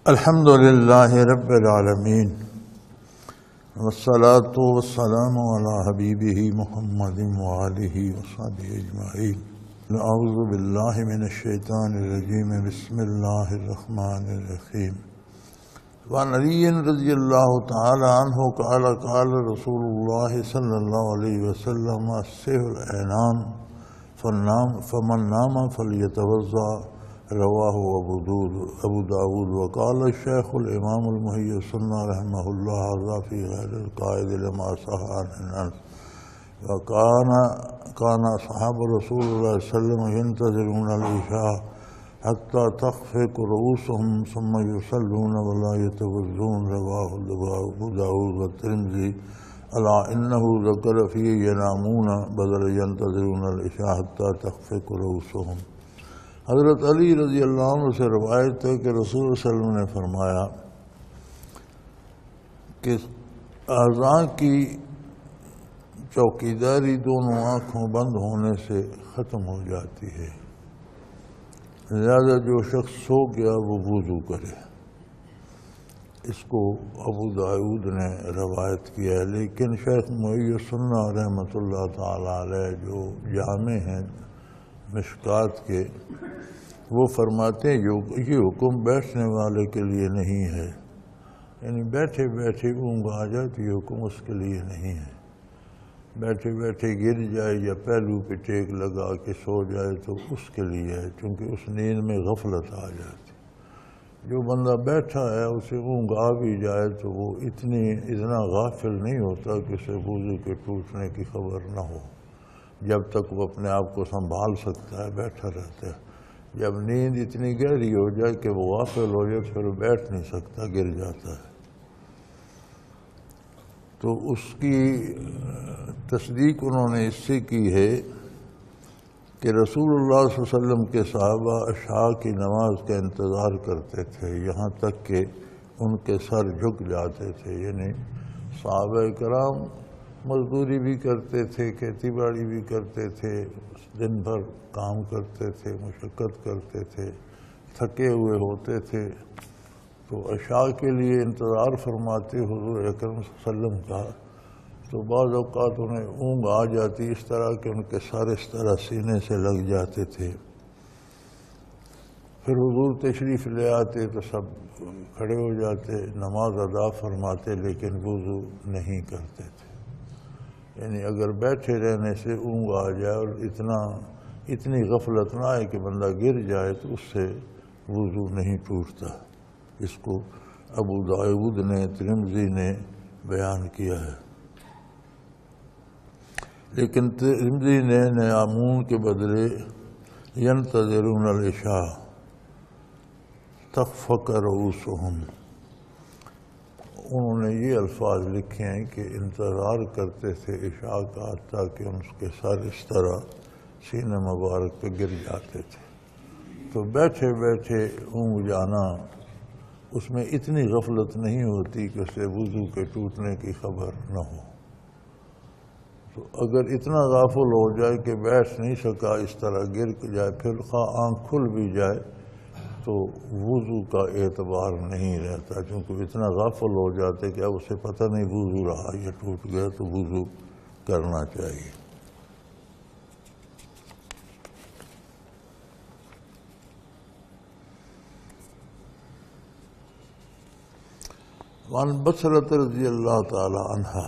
الحمد للہ رب العالمین والصلاة والسلام علی حبیبہ محمد وآلہ وصحبہ اجمعین۔ اعوذ باللہ من الشیطان الرجیم، بسم اللہ الرحمن الرحیم۔ وعن علی رضی اللہ تعالی عنہ قال قال رسول اللہ صلی اللہ علیہ وسلم السحر عینان فمن نام فلیتوضأ، رواہ ابو داود۔ وقال الشیخ الامام المحی السنہ رحمہ اللہ ذا فی غیر القائد لما صح عن انس۔ وکان اصحاب رسول اللہ صلی اللہ علیہ وسلم ينتظرون العشاء حتی تخفق رؤوسهم ثم يصلون ولا يتوضؤون، رواہ ابو داود والترمذی۔ الا انہ ذکر فی ینامون بدل ينتظرون العشاء حتی تخفق رؤوسهم۔ حضرت علی رضی اللہ عنہ سے روایت ہے کہ رسول صلی اللہ علیہ وسلم نے فرمایا کہ اعضاء کی چوکیداری دونوں آنکھوں بند ہونے سے ختم ہو جاتی ہے، لہذا جو شخص سو گیا وہ وضو کرے۔ اس کو ابو داود نے روایت کیا ہے، لیکن شیخ محی السنہ رحمۃ اللہ تعالی علیہ جو جامع ہیں مشکات کے، وہ فرماتے ہیں یہ حکم بیٹھنے والے کے لیے نہیں ہے، یعنی بیٹھے بیٹھے اونگ آ جائے تو یہ حکم اس کے لیے نہیں ہے۔ بیٹھے بیٹھے گر جائے یا پہلو پہ ٹیک لگا کے سو جائے تو اس کے لیے ہے، چونکہ اس نیند میں غفلت آ جاتی۔ جو بندہ بیٹھا ہے اسے اونگ آ بھی جائے تو وہ اتنا غافل نہیں ہوتا کہ اسے وضو کے ٹوٹنے کی خبر نہ ہو، جب تک وہ اپنے آپ کو سنبھال سکتا ہے بیٹھا رہتا ہے۔ جب نیند اتنی گہری ہو جائے کہ وہ غافل ہو جائے پھر وہ بیٹھ نہیں سکتا، گر جاتا ہے۔ تو اس کی تصدیق انہوں نے اس سے کی ہے کہ رسول اللہ صلی اللہ علیہ وسلم کے صحابہ عشاء کی نماز کا انتظار کرتے تھے یہاں تک کہ ان کے سر جھک جاتے تھے، یعنی صحابہ کرام مزدوری بھی کرتے تھے، کھیتی باڑی بھی کرتے تھے، دن بھر کام کرتے تھے، مشقت کرتے تھے، تھکے ہوئے ہوتے تھے، تو عشاء کے لیے انتظار فرماتے حضور اکرم صلی اللہ علیہ وسلم کا، تو بعض اوقات انہیں اونگ آ جاتی اس طرح کہ ان کے سر اس طرح سینے سے لگ جاتے تھے۔ پھر حضور تشریف لے آتے تو سب کھڑے ہو جاتے، نماز ادا فرماتے، لیکن وضو نہیں کرتے تھے۔ یعنی اگر بیٹھے رہنے سے اونگ آ جائے اور اتنی غفلت نہ آئے کہ بندہ گر جائے تو اس سے وضو نہیں ٹوٹتا۔ اس کو ابو داود نے، ترمذی نے بیان کیا ہے، لیکن ترمذی نے نیامون کے بدلے ینتظرون العشاء تخفق رؤوسهم، انہوں نے یہ الفاظ لکھے ہیں کہ انتظار کرتے تھے عشاء کا تاکہ ان کے سر اس طرح سینہ مبارک پہ گر جاتے تھے۔ تو بیٹھے بیٹھے اونگ جانا اس میں اتنی غفلت نہیں ہوتی کہ اسے وضو کے ٹوٹنے کی خبر نہ ہو۔ تو اگر اتنا غافل ہو جائے کہ بیٹھ نہیں سکا، اس طرح گر جائے، پھر خواہ آنکھ کھل بھی جائے تو وضو کا اعتبار نہیں رہتا، کیونکہ اتنا غافل ہو جاتے کہ اب اسے پتہ نہیں وضو رہا یا ٹوٹ گیا، تو وضو کرنا چاہیے۔ وعن بصرۃ رضی اللہ تعالی عنہا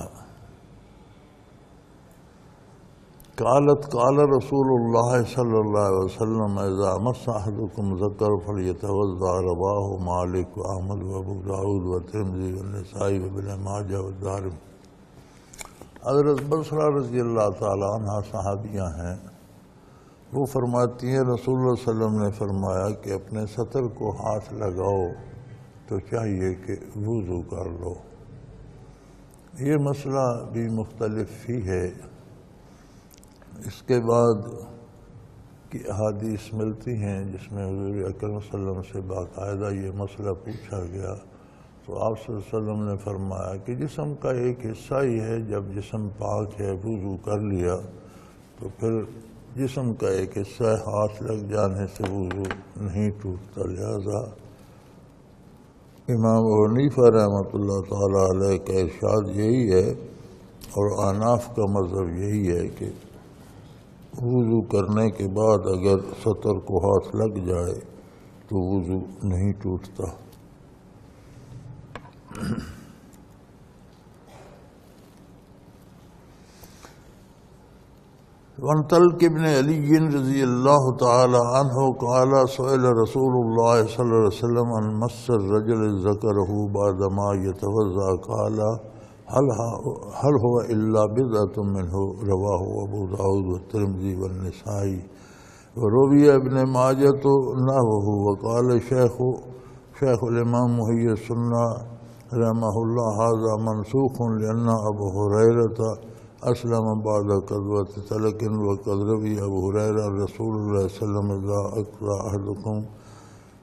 قالت قال رسول اللہ صلی اللہ علیہ وسلم اذا مس احدکم ذکر فلیتوضأ، رواہ مالک واحمد وابو داود والترمذی والنسائی وابن ماجہ والدارمی۔ حضرت بصرہ رضی اللہ تعالی عنہ صحابیہ ہیں، وہ فرماتی ہیں رسول اللہ صلی اللہ علیہ وسلم نے فرمایا کہ اپنے سطر کو ہاتھ لگاؤ تو چاہیے کہ وضو کر لو۔ یہ مسئلہ بھی مختلف ہی ہے، اس کے بعد کی احادیث ملتی ہیں جس میں حضور اکرم صلی اللہ علیہ وسلم سے باقاعدہ یہ مسئلہ پوچھا گیا، تو آپ صلی اللہ علیہ وسلم نے فرمایا کہ جسم کا ایک حصہ ہی ہے، جب جسم پاک ہے وضو کر لیا تو پھر جسم کا ایک حصہ ہاتھ لگ جانے سے وضو نہیں ٹوٹتا، لہذا امام ابو حنیفہ رحمۃ اللہ تعالیٰ علیہ کا ارشاد یہی ہے، اور احناف کا مذہب یہی ہے کہ وضو کرنے کے بعد اگر سطر کو ہاتھ لگ جائے تو وضو نہیں ٹوٹتا۔ وعن طلق بن علی رضی اللہ تعالی عنہ قال سئل رسول اللہ صلی اللہ علیہ وسلم عن مس الرجل ذکرہ بعد ما یتوضا قال هل هو الا بضعۃ منه رواہ ابو داؤد والترمذی والنسائی وروی ابن ماجہ نحوہ وقال شیخ الامام محی السنہ رحمہ اللہ ھذا منسوخ لأن ابو ہریرہ اسلم بعد غزوۃ تلق وقد روی ابو ہریرہ رسول اللہ صلی اللہ علیہ وسلم اذا اقرا احدکم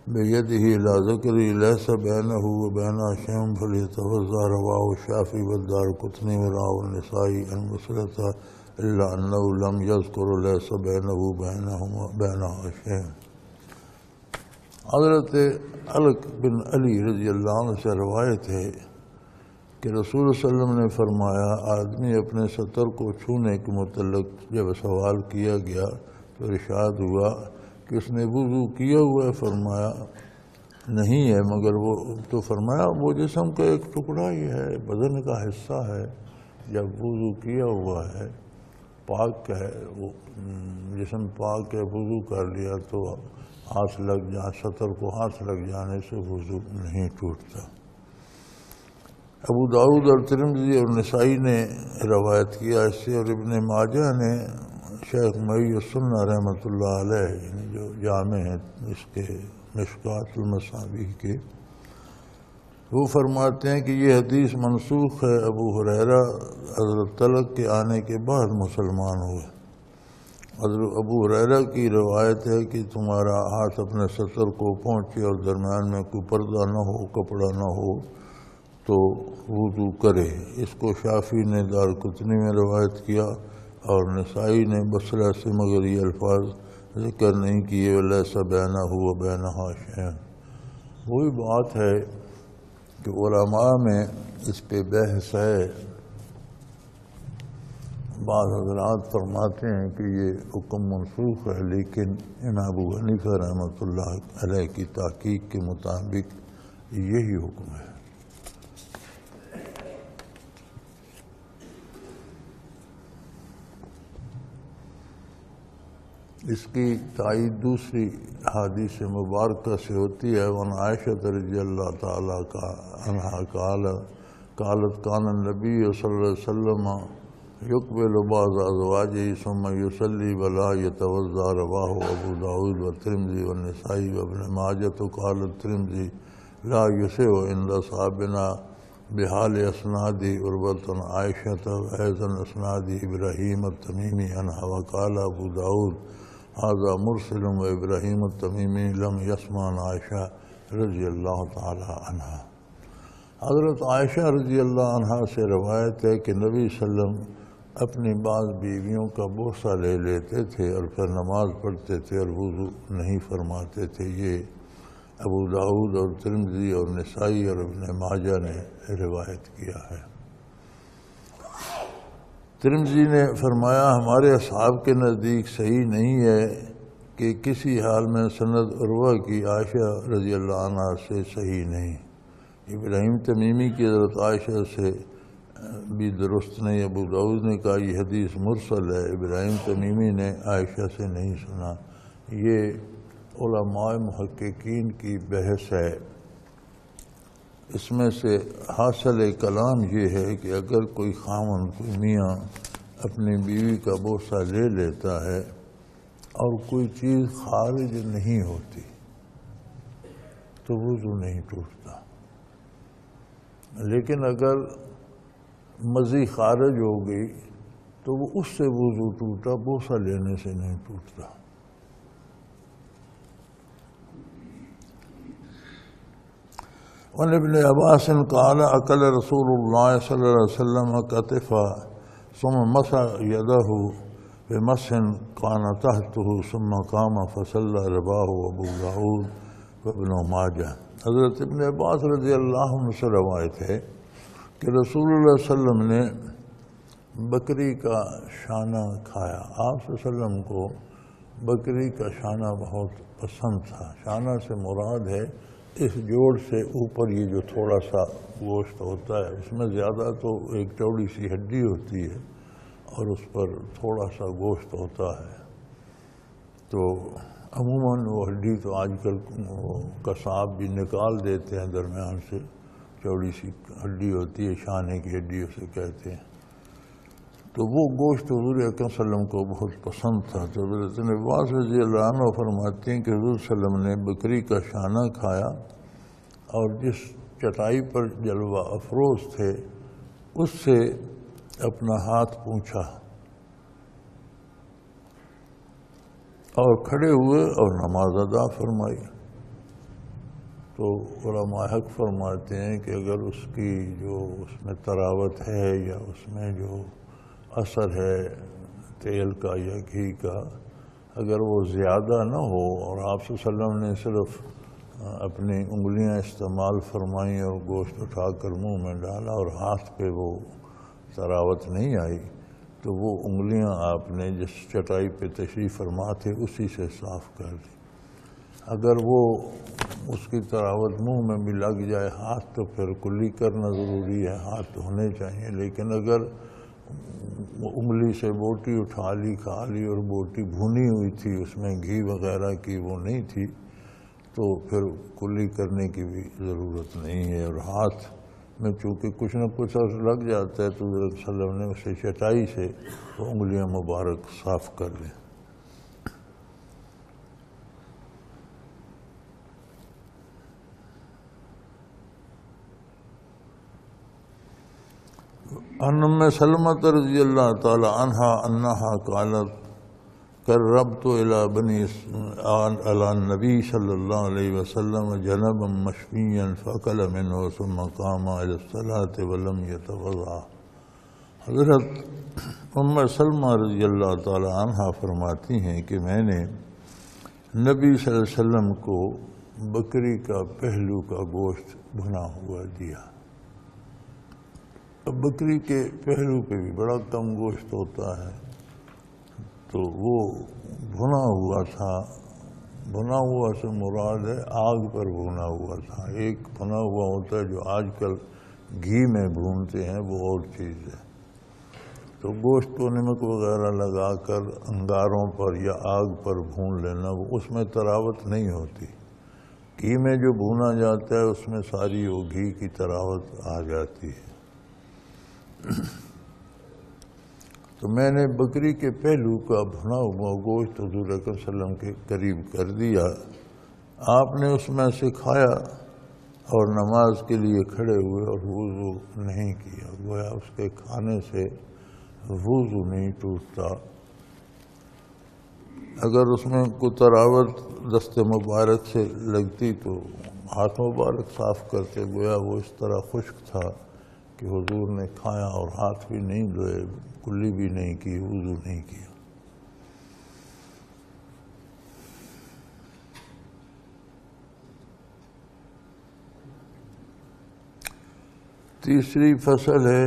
بیدہ الی ذکرہ لیس بینہ وبینہ شیء فلیتوضا رواہ الشافعی والدارقطنی ورواه النسائی عن بصرۃ الا انہ لم یذکر لیس بینہ وبینہ شیء۔ حضرت علق بن علی رضی اللہ عنہ سے روایت ہے کہ رسول صلی اللہ علیہ وسلم نے فرمایا، آدمی اپنے سطر کو چھونے کے متعلق جب سوال کیا گیا تو ارشاد ہوا کہ اس نے وضو کیا ہوا ہے؟ فرمایا نہیں ہے، مگر وہ تو فرمایا وہ جسم کا ایک ٹکڑا ہی ہے، بدن کا حصہ ہے، جب وضو کیا ہوا ہے پاک ہے، وہ جسم پاک ہے، وضو کر لیا تو ہاتھ لگ سطر کو ہاتھ لگ جانے سے وضو نہیں ٹوٹتا۔ ابو داؤد اور ترمذی اور نسائی نے روایت کیا اس سے، اور ابن ماجہ نے شیخ محی السنہ رحمۃ اللہ علیہ یعنی جو جامع ہیں اس کے مشکوٰۃ المصابیح کے، وہ فرماتے ہیں کہ یہ حدیث منسوخ ہے، ابو ہریرہ حضرت طلق کے آنے کے بعد مسلمان ہوئے۔ حضرت ابو ہریرہ کی روایت ہے کہ تمہارا ہاتھ اپنے سطر کو پہنچے اور درمیان میں کوئی پردہ نہ ہو، کپڑا نہ ہو تو وضو کرے۔ اس کو شافعی نے دارقطنی میں روایت کیا اور نسائی نے بصرہ سے، مگر یہ الفاظ ذکر نہیں کیے ولیس بینہ وبینہ شیء۔ وہی بات ہے کہ علماء میں اس پہ بحث ہے۔ بعض حضرات فرماتے ہیں کہ یہ حکم منسوخ ہے، لیکن امام ابو حنیفہ رحمۃ اللہ علیہ کی تحقیق کے مطابق یہی حکم ہے۔ اس کی تائید دوسری حدیث مبارکہ سے ہوتی ہے۔ وعن عائشہ رضی اللہ تعالیٰ عنہا قالت کان النبی صلی اللہ علیہ وسلم یقبل بعض ازواجہ ثم یصلی ولا یتوضا رواہ ابو داؤد والترمذی والنسائی وابن ماجہ قال الترمذی لا یسع عند اصحابنا بحال اسناد عروۃ عائشہ وایضا اسناد ابراہیم التمیمی عنہا وقال ابو داؤد ھذا مرسل وابراہیم التمیمی لم یسمع عائشہ رضی اللہ تعالی عنہا۔ حضرت عائشہ رضی اللہ عنہا سے روایت ہے کہ نبی صلی اللہ علیہ وسلم اپنی بعض بیویوں کا بوسہ لے لیتے تھے اور پھر نماز پڑھتے تھے اور وضو نہیں فرماتے تھے۔ یہ ابو داؤد اور ترمذی اور نسائی اور ابن ماجہ نے روایت کیا ہے۔ ترمذی نے فرمایا ہمارے اصحاب کے نزدیک صحیح نہیں ہے کہ کسی حال میں سند عروہ کی عائشہ رضی اللہ عنہ سے صحیح نہیں۔ ابراہیم تمیمی کی حضرت عائشہ سے بھی درست نہیں۔ ابو داؤد نے کہا یہ حدیث مرسل ہے، ابراہیم تمیمی نے عائشہ سے نہیں سنا۔ یہ علماء محققین کی بحث ہے۔ اس میں سے حاصل کلام یہ ہے کہ اگر کوئی خاوند کوئی میاں اپنی بیوی کا بوسہ لے لیتا ہے اور کوئی چیز خارج نہیں ہوتی تو وضو نہیں ٹوٹتا، لیکن اگر مزی خارج ہو گئی تو وہ اس سے وضو ٹوٹا، بوسہ لینے سے نہیں ٹوٹتا۔ وعن ابن عباس قال اکل رسول اللہ صلی اللہ علیہ وسلم کتفا ثم مسح یدہ بمسح کان تحتہ ثم قام فصلی رواہ ابو داؤد وابن ماجہ۔ حضرت ابن عباس رضی اللہ عنہ سے روایت ہے کہ رسول اللہ صلی اللہ علیہ وسلم نے بکری کا شانہ کھایا۔ آپ صلی اللہ علیہ وسلم کو بکری کا شانہ بہت پسند تھا۔ شانہ سے مراد ہے اس جوڑ سے اوپر یہ جو تھوڑا سا گوشت ہوتا ہے، اس میں زیادہ تو ایک چوڑی سی ہڈی ہوتی ہے اور اس پر تھوڑا سا گوشت ہوتا ہے۔ تو عموماً وہ ہڈی تو آج کل قصاب بھی نکال دیتے ہیں، درمیان سے چوڑی سی ہڈی ہوتی ہے، شانے کی ہڈی اسے کہتے ہیں۔ تو وہ گوشت حضور اکرم صلی اللہ علیہ وسلم کو بہت پسند تھا۔ تو حضرت عباس رضی اللہ عنہ فرماتے ہیں کہ حضور صلی اللہ علیہ وسلم نے بکری کا شانہ کھایا اور جس چٹائی پر جلوہ افروز تھے اس سے اپنا ہاتھ پونچھا اور کھڑے ہوئے اور نماز ادا فرمائی۔ تو علماء حق فرماتے ہیں کہ اگر اس کی جو اس میں تراوت ہے یا اس میں جو اثر ہے تیل کا یا گھی کا، اگر وہ زیادہ نہ ہو اور آپ صلی اللہ علیہ وسلم نے صرف اپنی انگلیاں استعمال فرمائیں اور گوشت اٹھا کر منہ میں ڈالا اور ہاتھ پہ وہ تراوت نہیں آئی، تو وہ انگلیاں آپ نے جس چٹائی پہ تشریف فرما تھے اسی سے صاف کر دی۔ اگر وہ اس کی تراوت منہ میں بھی لگ جائے ہاتھ تو پھر کلی کرنا ضروری ہے، ہاتھ دھونے چاہیے۔ لیکن اگر انگلی سے بوٹی اٹھا لی، کھا لی اور بوٹی بھونی ہوئی تھی، اس میں گھی وغیرہ کی وہ نہیں تھی، تو پھر کلی کرنے کی بھی ضرورت نہیں ہے۔ اور ہاتھ میں چونکہ کچھ نہ کچھ لگ جاتا ہے تو حضرت صلی اللہ علیہ وسلم نے اسے چٹائی سے وہ انگلیاں مبارک صاف کر لیں۔ عن ام سلمۃ رضی اللہ تعالی عنہا انہا قالت قربت الى بنی علی النبی صلی اللہ علیہ وسلم جنبا مشویا فاکل منہ ثم قام الى الصلاۃ ولم یتوضا۔ حضرت ام سلمہ رضی اللہ تعالی عنہا فرماتی ہیں کہ میں نے نبی صلی اللہ علیہ وسلم کو بکری کا پہلو کا گوشت بھنا ہوا دیا۔ اب بکری کے پہلو پہ بھی بڑا کم گوشت ہوتا ہے، تو وہ بھنا ہوا تھا۔ بھنا ہوا سے مراد ہے آگ پر بھنا ہوا تھا۔ ایک بھنا ہوا ہوتا ہے جو آج کل گھی میں بھونتے ہیں، وہ اور چیز ہے۔ تو گوشت کو نمک وغیرہ لگا کر انگاروں پر یا آگ پر بھون لینا، وہ اس میں تراوت نہیں ہوتی۔ گھی میں جو بھونا جاتا ہے اس میں ساری وہ گھی کی تراوت آ جاتی ہے۔ تو میں نے بکری کے پہلو کا بھنا ہوا گوشت حضور اکرم صلی اللہ علیہ وسلم کے قریب کر دیا۔ آپ نے اس میں سے کھایا اور نماز کے لیے کھڑے ہوئے اور وضو نہیں کیا۔ گویا اس کے کھانے سے وضو نہیں ٹوٹتا۔ اگر اس میں کوئی تراوت دست مبارک سے لگتی تو ہاتھ مبارک صاف کرتے، گویا وہ اس طرح خشک تھا کہ حضور نے کھایا اور ہاتھ بھی نہیں دھوئے، کلی بھی نہیں کی، وضو نہیں کیا۔ تیسری فصل ہے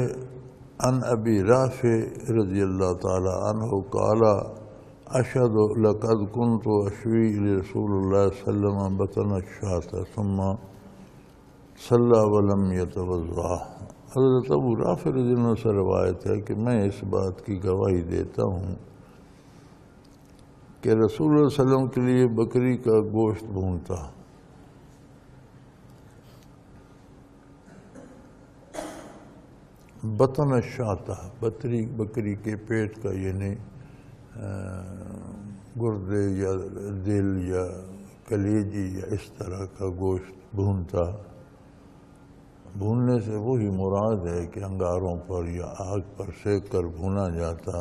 عن ابی رافع رضی اللہ تعالی عنہ قال اشهد لقد كنت اشوي لرسول الله صلی اللہ علیہ وسلم بطن الشاة ثم صلى ولم يتوضا۔ حضرت ابو رافع رضی اللہ عنہ سے روایت ہے کہ میں اس بات کی گواہی دیتا ہوں کہ رسول اللہ صلی اللہ علیہ وسلم کے لیے بکری کا گوشت بھونتا۔ بطن الشاة، بکری کے پیٹ کا، یعنی گردے یا دل یا کلیجی یا اس طرح کا گوشت بھونتا۔ بھوننے سے وہی مراد ہے کہ انگاروں پر یا آگ پر سیک کر بھونا جاتا۔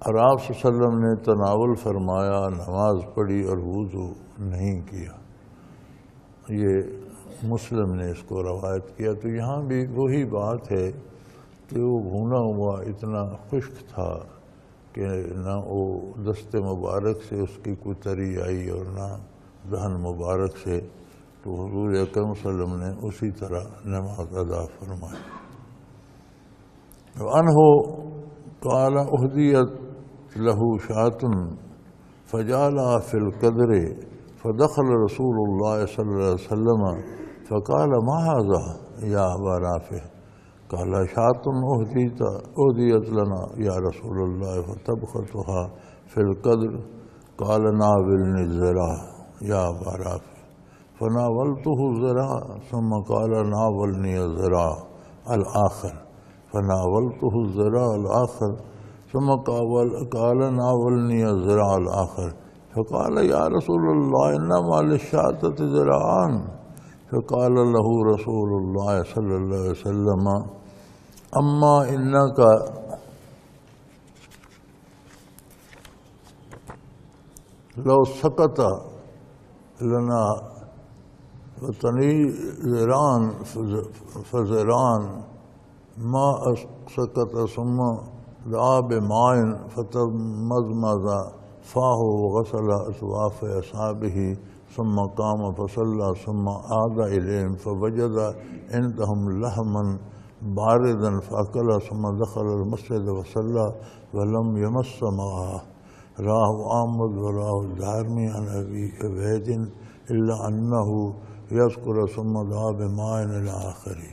اور آپ صلی اللہ علیہ وسلم نے تناول فرمایا، نماز پڑھی اور وضو نہیں کیا۔ یہ مسلم نے اس کو روایت کیا۔ تو یہاں بھی وہی بات ہے کہ وہ بھونا ہوا اتنا خشک تھا کہ نہ وہ دست مبارک سے اس کی کوئی تری آئی اور نہ دہن مبارک سے، تو حضور اکرم صلی اللہ علیہ وسلم نے اسی طرح نماز ادا فرمائی. عنہ قال اہدیت له شاة فجعلها في القدر فدخل رسول الله صلى الله عليه وسلم فقال ما هذا يا أبا رافع؟ قال شاة أهديت لنا يا رسول الله فتبختها في القدر. قال ناولني الذراع يا أبا رافع فناولته الذراع ثم قال ناولني الذراع الآخر فناولته الذراع الآخر ثم قال ناولني الذراع الآخر فقال يا رسول الله إنما للشاة ذراعان. فقال له رسول الله صلى الله عليه وسلم أما إنك لو سقط لنا وطني ذراعان فذراعان ما سقط ثم دعا بماء فتمضمض فاه وغسل أصواف أصحابه ثم قام فصلى ثم عاد إليهم فوجد عندهم لحما باردا فأكل ثم دخل المسجد وصلى ولم يمس معه. رواه أحمد ورواه الدارمي عن أبي عبيد إلا أنه يذكر ثم دعا بماء إلى آخره.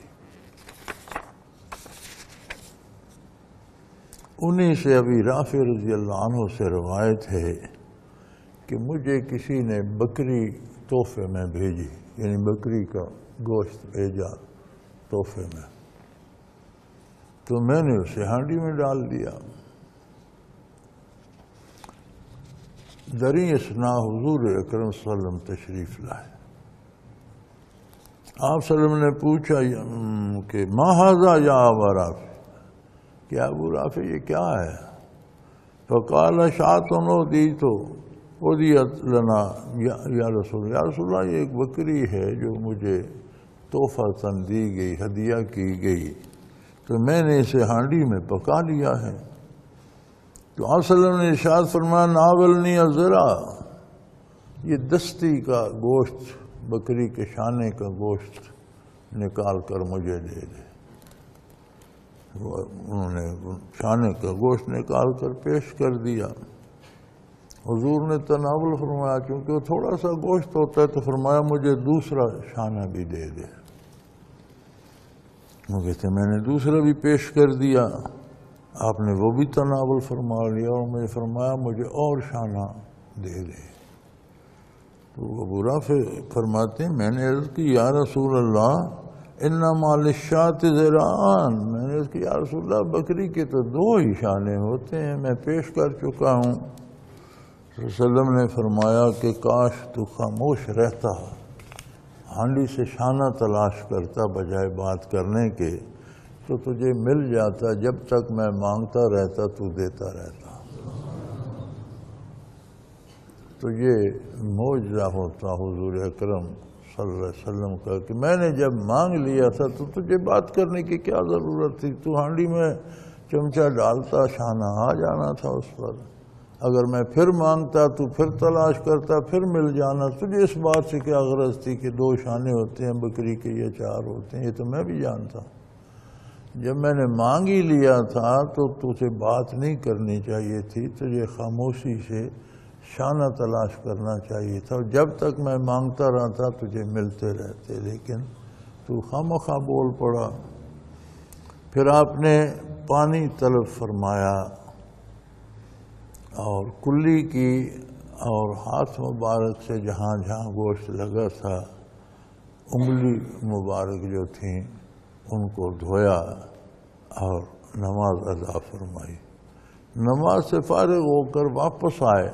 انہی سے ابی رافع رضی اللہ عنہ سے روایت ہے کہ مجھے کسی نے بکری تحفے میں بھیجی، یعنی بکری کا گوشت بھیجا تحفے میں، تو میں نے اسے ہانڈی میں ڈال دیا. دریں اثنا حضور اکرم صلی اللہ علیہ وسلم تشریف لائے. آپ صلی اللہ علیہ وسلم نے پوچھا کہ ما ھذا یا ابا رافع، کہ ابو رافع یہ کیا ہے؟ فقال شاۃ اہدیت لنا یا رسول اللہ، یہ ایک بکری ہے جو مجھے تحفہ دی گئی، ہدیہ کی گئی، تو میں نے اسے ہانڈی میں پکا لیا ہے. تو آپ صلی اللہ علیہ وسلم نے ارشاد فرمایا ناولنی الذراع، یہ دستی کا گوشت، بکری کے شانے کا گوشت نکال کر مجھے دے دے. انہوں نے شانے کا گوشت نکال کر پیش کر دیا. حضور نے تناول فرمایا، کیونکہ وہ تھوڑا سا گوشت ہوتا ہے، تو فرمایا مجھے دوسرا شانہ بھی دے دے. وہ کہتے میں نے دوسرا بھی پیش کر دیا، آپ نے وہ بھی تناول فرما لیا اور مجھے فرمایا مجھے اور شانہ دے دے. تو ابو رافع فرماتے ہیں میں نے عرض کی یا رسول اللہ انما للشاۃ ذراعان، میں نے عرض کی یا رسول اللہ بکری کے تو دو ہی شانے ہوتے ہیں، میں پیش کر چکا ہوں. صلی اللہ علیہ وسلم نے فرمایا کہ کاش تو خاموش رہتا، ہانڈی سے شانہ تلاش کرتا بجائے بات کرنے کے، تو تجھے مل جاتا. جب تک میں مانگتا رہتا تو دیتا رہتا. تو یہ معجزہ ہوتا حضور اکرم صلی اللہ علیہ وسلم کا کہ میں نے جب مانگ لیا تھا تو تجھے بات کرنے کی کیا ضرورت تھی؟ تو ہانڈی میں چمچہ ڈالتا، شانہ آ جانا تھا اس پر. اگر میں پھر مانگتا تو پھر تلاش کرتا، پھر مل جانا. تجھے اس بات سے کیا غرض تھی کہ دو شانے ہوتے ہیں بکری کے یا چار ہوتے ہیں؟ یہ تو میں بھی جانتا. جب میں نے مانگ ہی لیا تھا تو تجھے بات نہیں کرنی چاہیے تھی، تجھے خاموشی سے شانہ تلاش کرنا چاہیے تھا. جب تک میں مانگتا رہتا تجھے ملتے رہتے، لیکن تو خامخواہ بول پڑا. پھر آپ نے پانی طلب فرمایا اور کلی کی اور ہاتھ مبارک سے جہاں جہاں گوشت لگا تھا انگلی مبارک جو تھیں ان کو دھویا اور نماز ادا فرمائی. نماز سے فارغ ہو کر واپس آئے،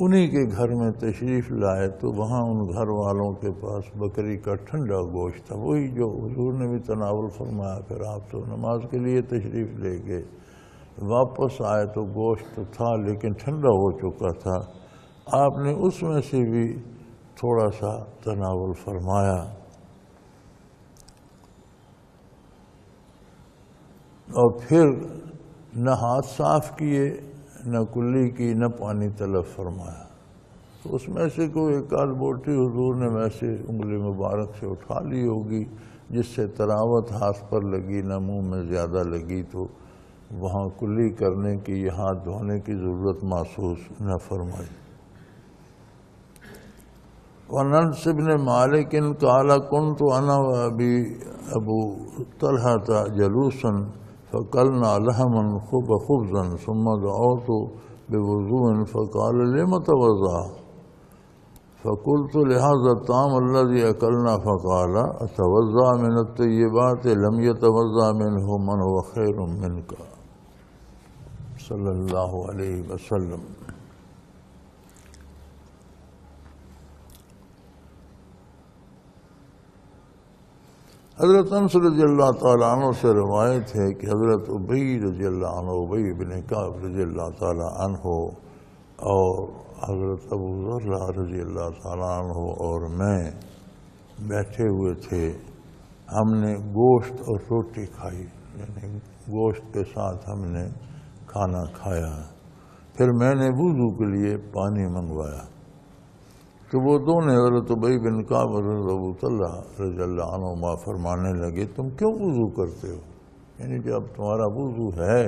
انہی کے گھر میں تشریف لائے تو وہاں ان گھر والوں کے پاس بکری کا ٹھنڈا گوشت تھا، وہی جو حضور نے بھی تناول فرمایا. پھر آپ تو نماز کے لیے تشریف لے گئے، واپس آئے تو گوشت تھا لیکن ٹھنڈا ہو چکا تھا. آپ نے اس میں سے بھی تھوڑا سا تناول فرمایا اور پھر نہ ہاتھ صاف کیے، نہ کلی کی، نہ پانی طلب فرمایا. تو اس میں سے کوئی ایک آدھ بوٹی حضور نے ویسے انگلی مبارک سے اٹھا لی ہوگی، جس سے تراوت ہاتھ پر لگی نہ منہ میں زیادہ لگی، تو وہاں کلی کرنے کی یا ہاتھ دھونے کی ضرورت محسوس نہ فرمائی۔ وَانَنْسِ بْنِ مَالِكٍ قَالَ كُنْتُ أَنَا وَأَبِي أَبُو طَلْحَةَ جَلُوسًا فَأَكَلْنَا لَحْمًا وَخُبْزًا ثُمَّ دَعَوْتُ بِوُضُوءٍ فَقَالَ لِمَ تَوَضَّأْتَ فَقُلْتُ لِهَذَا الطَّعَامِ الَّذِي أَكَلْنَا فَقَالَ أَتَوَضَّأُ مِنَ الطَّيِّبَاتِ لَمْ يَتَوَضَّأْ مِنْهُ مَنْ هُوَ خَيْرٌ مِنْكَ صلی اللہ علیہ وسلم۔ حضرت انس رضی اللہ تعالیٰ عنہ سے روایت ہے کہ حضرت ابی رضی اللہ عنہ، ابی بن کعب رضی اللہ تعالیٰ عنہ اور حضرت ابو ذر رضی اللہ تعالیٰ عنہ اور میں بیٹھے ہوئے تھے۔ ہم نے گوشت اور روٹی کھائی، یعنی گوشت کے ساتھ ہم نے کھانا کھایا۔ پھر میں نے وضو کے لیے پانی منگوایا تو وہ دونوں حضرت ابی بن کعب اور حضرت ابو طلحہ رضی اللہ عنہما فرمانے لگے تم کیوں وضو کرتے ہو؟ یعنی جب تمہارا وضو ہے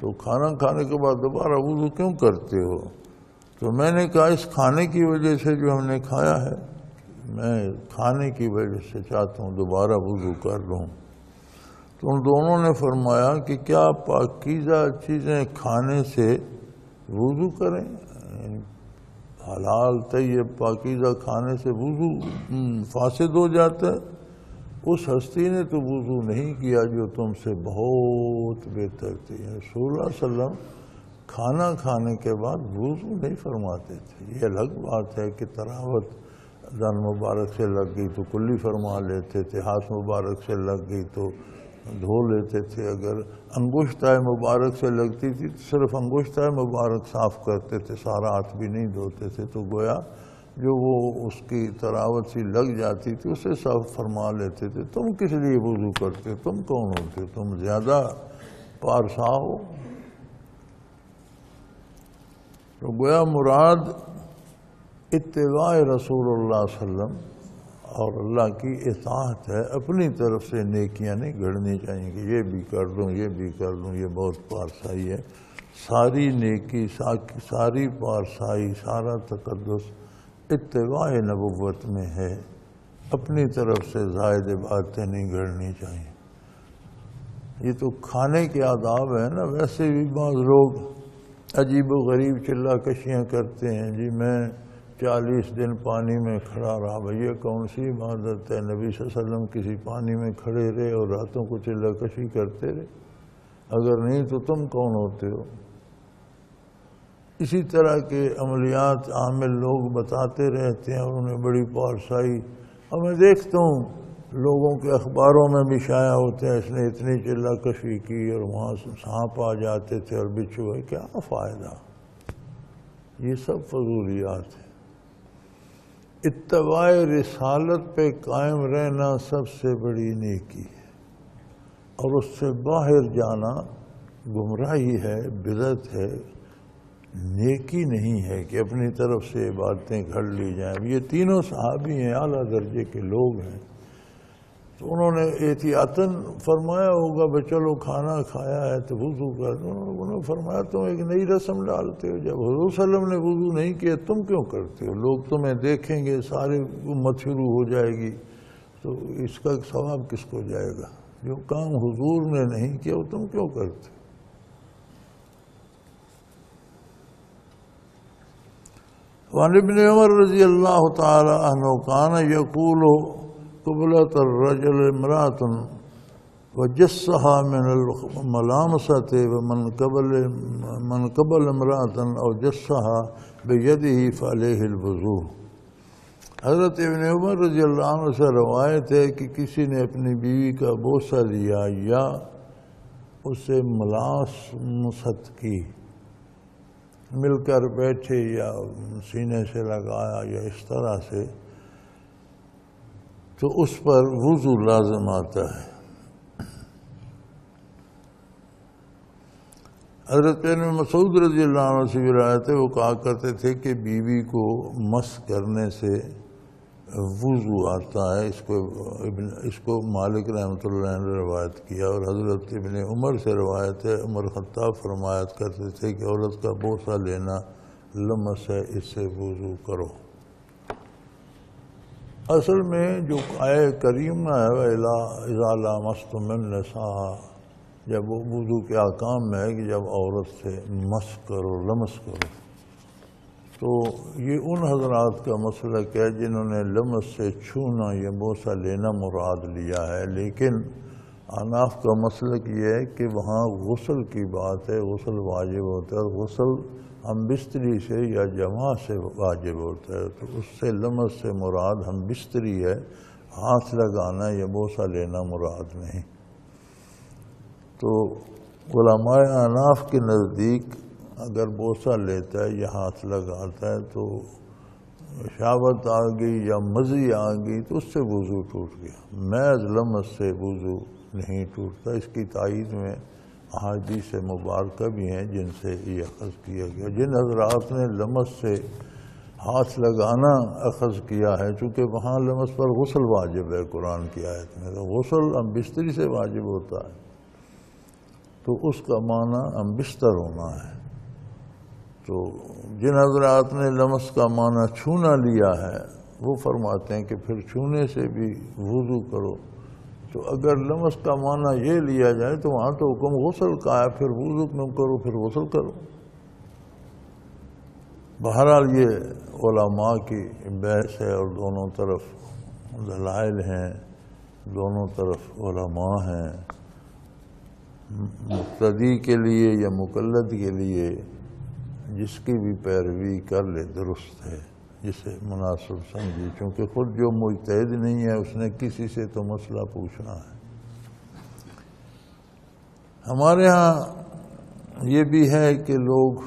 تو کھانا کھانے کے بعد دوبارہ وضو کیوں کرتے ہو؟ تو میں نے کہا اس کھانے کی وجہ سے جو ہم نے کھایا ہے، میں کھانے کی وجہ سے چاہتا ہوں دوبارہ وضو کر لوں۔ تو ان دونوں نے فرمایا کہ کیا پاکیزہ چیزیں کھانے سے وضو کریں؟ حلال طیب پاکیزہ کھانے سے وضو فاسد ہو جاتا ہے؟ اس ہستی نے تو وضو نہیں کیا جو تم سے بہت بہتر تھی۔ رسول اللہ صلی اللہ علیہ وسلم کھانا کھانے کے بعد وضو نہیں فرماتے تھے۔ یہ الگ بات ہے کہ تراوت دن مبارک سے لگ گئی تو کلی فرما لیتے تھے، ہاتھ مبارک سے لگ گئی تو دھو لیتے تھے، اگر انگشتائے مبارک سے لگتی تھی تو صرف انگشتائے مبارک صاف کرتے تھے، سارا ہاتھ بھی نہیں دھوتے تھے، تو گویا جو وہ اس کی تراوت سی لگ جاتی تھی اسے صاف فرما لیتے تھے۔ تم کس لیے وضو کرتے ہو؟ تم کون ہوتے ہو؟ تم زیادہ پارسا ہو۔ تو گویا مراد اتباع رسول اللہ صلی اللہ علیہ وسلم اور اللہ کی اطاعت ہے، اپنی طرف سے نیکیاں نہیں گھڑنی چاہیے کہ یہ بھی کر دوں یہ بھی کر دوں، یہ بہت پارسائی ہے۔ ساری نیکی، ساری پارسائی، سارا تقدس اتباع نبوت میں ہے، اپنی طرف سے زائد باتیں نہیں گھڑنی چاہیے۔ یہ تو کھانے کے آداب ہیں نا۔ ویسے بھی بعض لوگ عجیب و غریب چلا کشیاں کرتے ہیں، جی میں 40 دن پانی میں کھڑا رہا۔ بھئی یہ کون سی عبادت ہے؟ نبی صلی اللہ علیہ وسلم کسی پانی میں کھڑے رہے اور راتوں کو چلا کشی کرتے رہے؟ اگر نہیں تو تم کون ہوتے ہو؟ اسی طرح کے عملیات عامل لوگ بتاتے رہتے ہیں اور انہیں بڑی پارسائی، اور میں دیکھتا ہوں لوگوں کے اخباروں میں بھی شائع ہوتے ہیں اس نے اتنی چلا کشی کی اور وہاں سانپ آ جاتے تھے اور بچھو ہے۔ کیا فائدہ؟ یہ سب فضولیات ہیں۔ اتباع رسالت پہ قائم رہنا سب سے بڑی نیکی ہے، اور اس سے باہر جانا گمراہی ہے، بدعت ہے، نیکی نہیں ہے کہ اپنی طرف سے باتیں گھڑ لی جائیں۔ یہ تینوں صحابی ہیں، اعلیٰ درجے کے لوگ ہیں، تو انہوں نے احتیاطاً فرمایا ہوگا بھئی چلو کھانا کھایا ہے تو وضو کر دو۔ انہوں نے فرمایا تم ایک نئی رسم ڈالتے ہو، جب حضور صلی اللہ علیہ وسلم نے وضو نہیں کیا تم کیوں کرتے ہو؟ لوگ تمہیں دیکھیں گے، ساری امت شروع ہو جائے گی، تو اس کا ثواب کس کو جائے گا؟ جو کام حضور نے نہیں کیا وہ تم کیوں کرتے؟ وعن ابن عمر رضی اللہ تعالی عنہ کان یقول قبلۃ الرجل امرأۃ وجسها من الملامسة ومن قبل امرأۃ او جسها بيده فعليه الوضوء۔ حضرت ابن عمر رضی اللہ عنہ سے روایت ہے کہ کسی نے اپنی بیوی کا بوسہ لیا یا اسے ملامست کی، مل کر بیٹھے یا سینے سے لگایا یا اس طرح سے، تو اس پر وضو لازم آتا ہے۔ حضرت ابن مسعود رضی اللہ عنہ سے بھی روایت ہے، وہ کہا کرتے تھے کہ بیوی کو مس کرنے سے وضو آتا ہے۔ اس کو مالک رحمۃ اللہ نے روایت کیا، اور حضرت ابن عمر سے روایت ہے، عمر خطاب فرمایت کرتے تھے کہ عورت کا بوسہ لینا لمس ہے، اس سے وضو کرو۔ اصل میں جو آیہ کریمہ ہے اِذَا لَامَسْتُمُ النِّسَاءَ، جب وہ وضو کے احکام میں ہے کہ جب عورت سے مس کرو، لمس کرو، تو یہ ان حضرات کا مسلک ہے جنہوں نے لمس سے چھونا یا بوسہ لینا مراد لیا ہے، لیکن احناف کا مسلک یہ ہے کہ وہاں غسل کی بات ہے، غسل واجب ہوتا ہے، اور غسل ہم بستری سے یا جماع سے واجب ہوتا ہے، تو اس سے لمس سے مراد ہم بستری ہے، ہاتھ لگانا یا بوسہ لینا مراد نہیں۔ تو علماء احناف کے نزدیک اگر بوسہ لیتا ہے یا ہاتھ لگاتا ہے تو شہوت آ گئی یا مزی آ گئی تو اس سے وضو ٹوٹ گیا، محض لمس سے وضو نہیں ٹوٹتا۔ اس کی تائید میں احادیث مبارکہ بھی ہیں جن سے یہ اخذ کیا گیا۔ جن حضرات نے لمس سے ہاتھ لگانا اخذ کیا ہے، چونکہ وہاں لمس پر غسل واجب ہے قرآن کی آیت میں، تو غسل ہم بستری سے واجب ہوتا ہے، تو اس کا معنی ہم بستر ہونا ہے۔ تو جن حضرات نے لمس کا معنی چھونا لیا ہے وہ فرماتے ہیں کہ پھر چھونے سے بھی وضو کرو۔ تو اگر لمس کا معنی یہ لیا جائے تو وہاں تو حکم غسل کا ہے، پھر وضو کیوں کرو، پھر غسل کرو۔ بہرحال یہ علماء کی بحث ہے، اور دونوں طرف دلائل ہیں، دونوں طرف علماء ہیں۔ مقتدی کے لیے یا مقلد کے لیے جس کی بھی پیروی کر لے درست ہے، جسے مناسب سمجھی، چونکہ خود جو مجتہد نہیں ہے اس نے کسی سے تو مسئلہ پوچھنا ہے۔ ہمارے ہاں یہ بھی ہے کہ لوگ،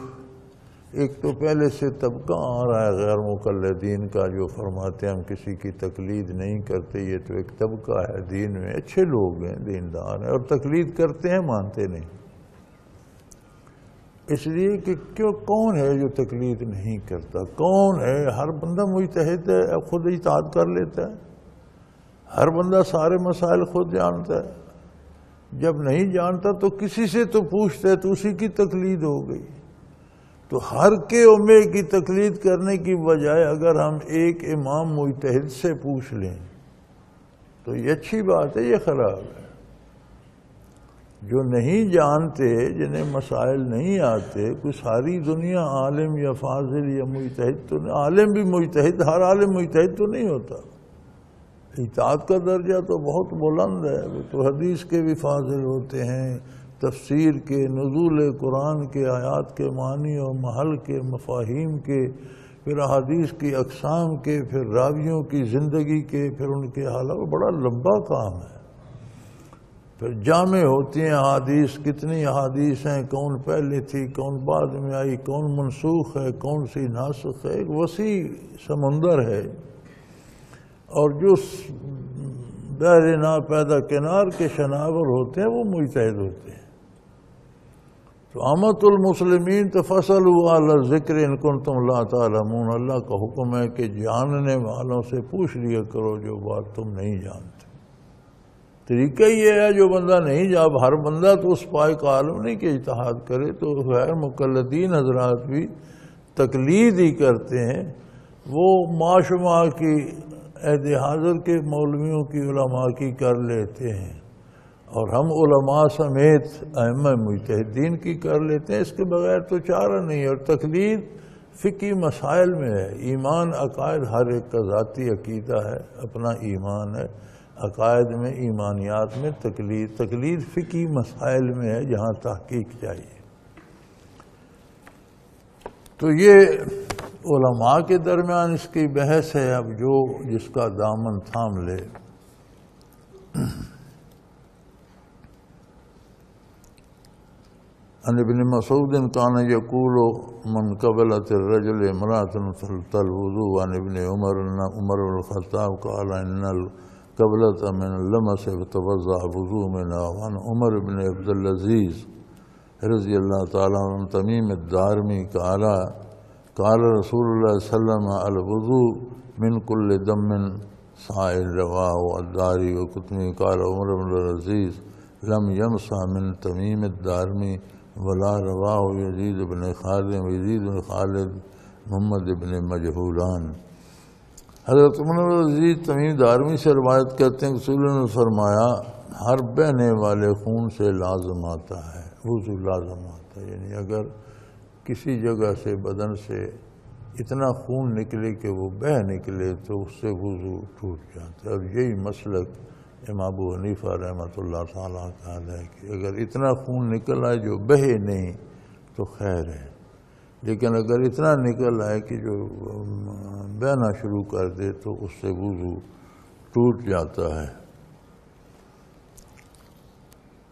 ایک تو پہلے سے طبقہ آ رہا ہے غیر مقلدین کا جو فرماتے ہیں ہم کسی کی تقلید نہیں کرتے، یہ تو ایک طبقہ ہے دین میں، اچھے لوگ ہیں، دیندار ہیں، اور تقلید کرتے ہیں، مانتے نہیں۔ اس لیے کہ کون ہے جو تقلید نہیں کرتا؟ کون ہے؟ ہر بندہ مجتہد ہے، خود اجتہاد کر لیتا ہے، ہر بندہ سارے مسائل خود جانتا ہے۔ جب نہیں جانتا تو کسی سے تو پوچھتا ہے، تو اسی کی تقلید ہو گئی۔ تو ہر کے امے کی تقلید کرنے کی بجائے اگر ہم ایک امام مجتہد سے پوچھ لیں تو یہ اچھی بات ہے، یہ خراب ہے۔ جو نہیں جانتے، جنہیں مسائل نہیں آتے، کوئی ساری دنیا عالم یا فاضل یا مجتہد تو نہیں، عالم بھی مجتہد، ہر عالم مجتہد تو نہیں ہوتا۔ اجتہاد کا درجہ تو بہت بلند ہے، وہ تو حدیث کے بھی فاضل ہوتے ہیں، تفسیر کے، نزول قرآن کے، آیات کے معنی اور محل کے، مفاہیم کے، پھر احادیث کی اقسام کے، پھر راویوں کی زندگی کے، پھر ان کے حالات، بڑا لمبا کام ہے۔ پھر جامع ہوتی ہیں احادیث، کتنی احادیث ہیں، کون پہلے تھی، کون بعد میں آئی، کون منسوخ ہے، کون سی ناسخ ہے، ایک وسیع سمندر ہے۔ اور جو بحر ناپیدا کنار کے شناور ہوتے ہیں وہ مجتہد ہوتے ہیں۔ تو امت المسلمین تفصلوا علی الذکر ان کنتم لا تعلمون، اللہ کا حکم ہے کہ جاننے والوں سے پوچھ لیا کرو جو بات تم نہیں جانتے۔ طریقہ یہ ہے، جو بندہ نہیں جاب، ہر بندہ تو اس پائے عالم نہیں کہ اجتہاد کرے، تو غیر مقلدین حضرات بھی تقلید ہی کرتے ہیں۔ وہ معاشمہ کی، عہد حاضر کے مولویوں کی، علماء کی کر لیتے ہیں، اور ہم علماء سمیت ائمہ مجتہدین کی کر لیتے ہیں، اس کے بغیر تو چارہ نہیں۔ اور تقلید فقہی مسائل میں ہے، ایمان عقائد ہر ایک کا ذاتی عقیدہ ہے، اپنا ایمان ہے، عقائد میں، ایمانیات میں تقلید فقہی مسائل میں ہے جہاں تحقیق چاہیے۔ تو یہ علماء کے درمیان اس کی بحث ہے، اب جو جس کا دامن تھام لے۔ عن ابن مسعود كان يقول من قبلت الرجل امرأة فلت الوضوء، عن ابن عمر ان عمر بن الخطاب قال ان القبلة من اللمس فتوضأ وضوء منها، وعن عمر بن عبد العزيز رضی اللہ تعالیٰ عنہ تمیم الدارمی قال رسول اللہ صلی اللہ علیہ وسلم الوضوء من کل دم سائل رواہ الداری وکتمی قال عمر بن العزیز لم یمسح من تمیم الدارمی ولا رواہ یزید بن خالد محمد بن مجہولان۔ حضرت عمر بن العزیز تمیم دارمی سے روایت کرتے ہیں کہ رسول اللہ نے فرمایا ہر بہنے والے خون سے لازم آتا ہے، وضو لازم آتا ہے، یعنی اگر کسی جگہ سے بدن سے اتنا خون نکلے کہ وہ بہہ نکلے تو اس سے وضو ٹوٹ جاتا ہے۔ اور یہی مسلک امام ابو حنیفہ رحمۃ اللہ تعالیٰ کا ہے کہ اگر اتنا خون نکل آئے جو بہے نہیں تو خیر ہے، لیکن اگر اتنا نکل آئے کہ جو بہنا شروع کر دے تو اس سے وضو ٹوٹ جاتا ہے۔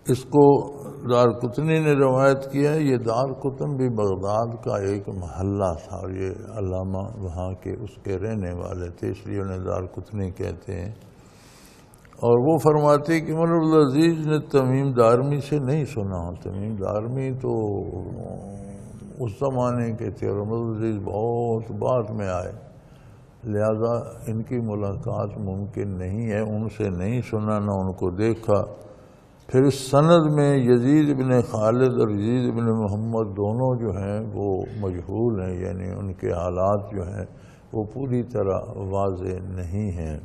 اس کو دارقطنی نے روایت کیا ہے۔ یہ دارقطن بھی بغداد کا ایک محلہ تھا اور یہ علامہ وہاں کے اس کے رہنے والے تھے، اس لیے انہیں دارقطنی کہتے ہیں۔ اور وہ فرماتے کہ عمر بن العزیز نے تمیم دارمی سے نہیں سنا۔ تمیم دارمی تو اس زمانے کے تھے اور عمر بن العزیز بہت بعد میں آئے، لہذا ان کی ملاقات ممکن نہیں ہے، ان سے نہیں سنا نہ ان کو دیکھا۔ پھر اس سند میں یزید بن خالد اور یزید بن محمد دونوں جو ہیں وہ مجہول ہیں، یعنی ان کے حالات جو ہیں وہ پوری طرح واضح نہیں ہیں،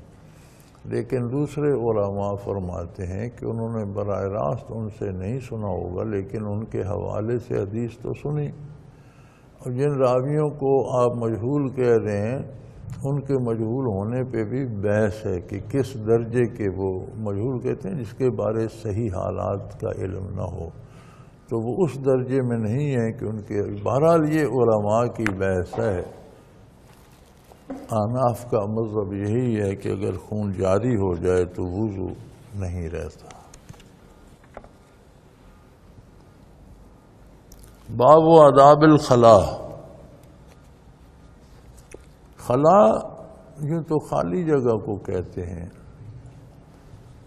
لیکن دوسرے علماء فرماتے ہیں کہ انہوں نے براہ راست ان سے نہیں سنا ہوگا لیکن ان کے حوالے سے حدیث تو سنی۔ اور جن راویوں کو آپ مجہول کہہ رہے ہیں ان کے مجہول ہونے پہ بھی بحث ہے کہ کس درجے کے وہ مجہول کہتے ہیں، جس کے بارے صحیح حالات کا علم نہ ہو تو وہ اس درجے میں نہیں ہے کہ ان کے، بہرحال یہ علماء کی بحث ہے۔ احناف کا مذہب یہی ہے کہ اگر خون جاری ہو جائے تو وضو نہیں رہتا۔ باب آداب الخلا۔ خلا یوں تو خالی جگہ کو کہتے ہیں،